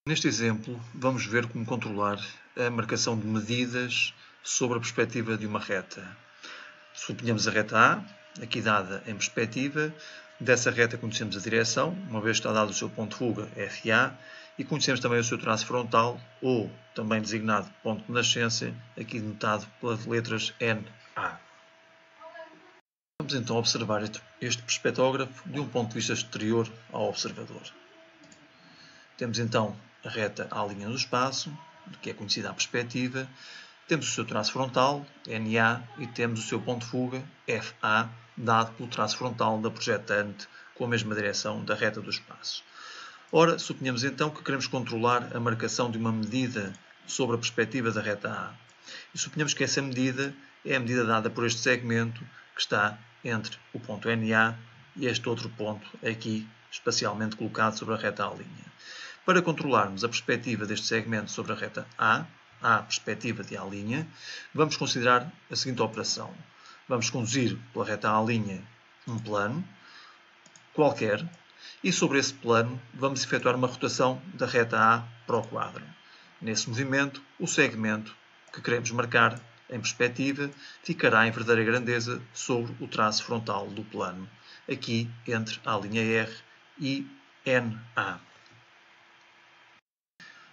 Neste exemplo, vamos ver como controlar a marcação de medidas sobre a perspectiva de uma reta. Suponhamos a reta A, aqui dada em perspectiva. Dessa reta conhecemos a direção, uma vez que está dado o seu ponto de fuga, FA, e conhecemos também o seu traço frontal, ou também designado ponto de nascência, aqui denotado pelas letras NA. Vamos então observar este perspectógrafo de um ponto de vista exterior ao observador. Temos então a reta à linha do espaço, que é conhecida a perspectiva, temos o seu traço frontal, NA, e temos o seu ponto de fuga, FA, dado pelo traço frontal da projetante com a mesma direção da reta do espaço. Ora, suponhamos então que queremos controlar a marcação de uma medida sobre a perspectiva da reta A. E suponhamos que essa medida é a medida dada por este segmento que está entre o ponto NA e este outro ponto aqui, espacialmente colocado sobre a reta A'. Para controlarmos a perspectiva deste segmento sobre a reta A perspectiva de A', vamos considerar a seguinte operação. Vamos conduzir pela reta A' um plano qualquer e sobre esse plano vamos efetuar uma rotação da reta A para o quadro. Nesse movimento, o segmento que queremos marcar em perspectiva ficará em verdadeira grandeza sobre o traço frontal do plano, aqui entre A'R e NA.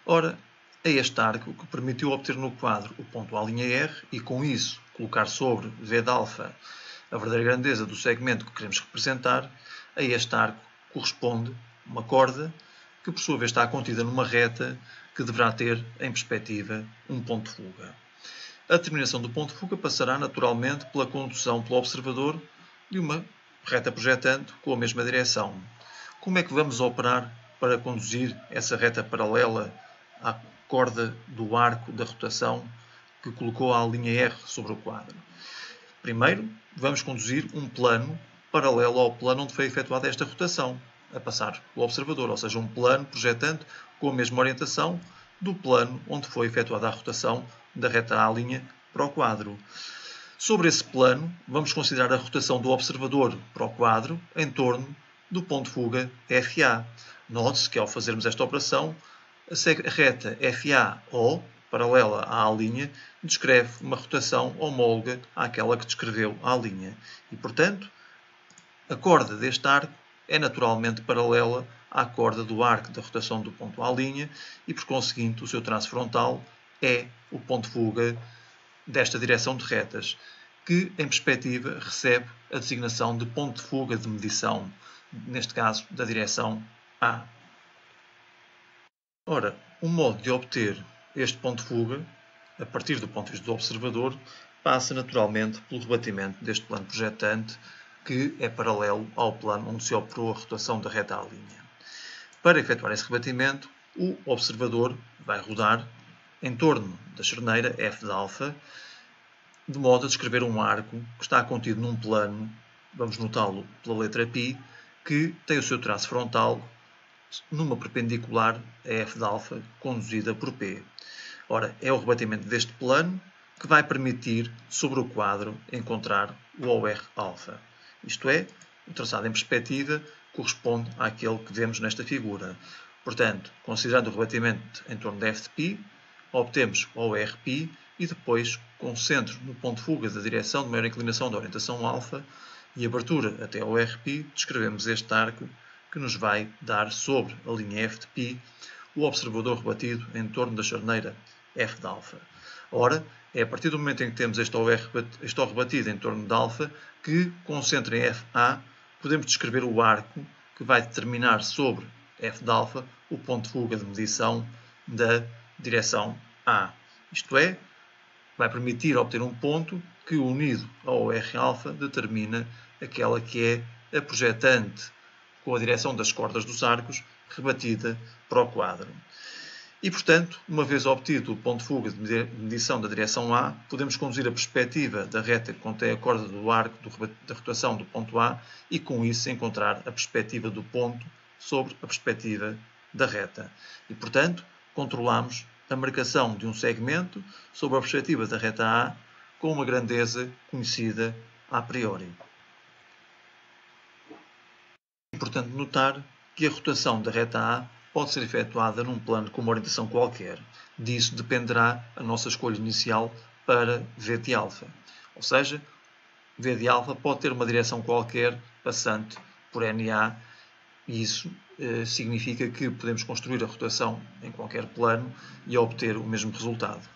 Ora, é este arco que permitiu obter no quadro o ponto A'R e, com isso, colocar sobre V de alfa a verdadeira grandeza do segmento que queremos representar. A este arco corresponde uma corda que, por sua vez, está contida numa reta que deverá ter, em perspectiva, um ponto de fuga. A determinação do ponto de fuga passará, naturalmente, pela condução pelo observador de uma reta projetante com a mesma direção. Como é que vamos operar para conduzir essa reta paralela à corda do arco da rotação que colocou a linha R sobre o quadro? Primeiro, vamos conduzir um plano paralelo ao plano onde foi efetuada esta rotação, a passar pelo observador, ou seja, um plano projetante com a mesma orientação do plano onde foi efetuada a rotação da reta A' para o quadro. Sobre esse plano, vamos considerar a rotação do observador para o quadro em torno do ponto de fuga FA. Note-se que, ao fazermos esta operação, a reta FAO, paralela à A', descreve uma rotação homóloga àquela que descreveu a linha. E, portanto, a corda deste arco é naturalmente paralela à corda do arco da rotação do ponto A' e, por conseguinte, o seu traço frontal é o ponto de fuga desta direção de retas, que, em perspectiva, recebe a designação de ponto de fuga de medição, neste caso, da direção A. Ora, o modo de obter este ponto de fuga, a partir do ponto de vista do observador, passa naturalmente pelo rebatimento deste plano projetante, que é paralelo ao plano onde se operou a rotação da reta A'. Para efetuar esse rebatimento, o observador vai rodar em torno da charneira F de alfa, de modo a descrever um arco que está contido num plano, vamos notá-lo pela letra π, que tem o seu traço frontal numa perpendicular a F de alfa, conduzida por P. Ora, é o rebatimento deste plano que vai permitir, sobre o quadro, encontrar o OR alfa. Isto é, o traçado em perspectiva corresponde àquele que vemos nesta figura. Portanto, considerando o rebatimento em torno de F de π, obtemos ORπ e depois, com o centro no ponto de fuga da direção de maior inclinação da orientação alfa e abertura até ORπ, descrevemos este arco que nos vai dar sobre a linha F de π o observador rebatido em torno da charneira F de alfa. Ora, é a partir do momento em que temos este OR rebatido em torno de alfa que, com o centro em FA, podemos descrever o arco que vai determinar sobre F de alfa o ponto de fuga de medição da direção A. Isto é, vai permitir obter um ponto que, unido ao OR alfa, determina aquela que é a projetante com a direção das cordas dos arcos rebatida para o quadro. E, portanto, uma vez obtido o ponto de fuga de medição da direção A, podemos conduzir a perspectiva da reta que contém a corda do arco da rotação do ponto A e, com isso, encontrar a perspectiva do ponto sobre a perspectiva da reta. E, portanto, controlamos a marcação de um segmento sobre a perspectiva da reta A com uma grandeza conhecida a priori. É importante notar que a rotação da reta A pode ser efetuada num plano com uma orientação qualquer. Disso dependerá a nossa escolha inicial para V de alfa. Ou seja, V de alfa pode ter uma direção qualquer passante por NA, e isso significa que podemos construir a rotação em qualquer plano e obter o mesmo resultado.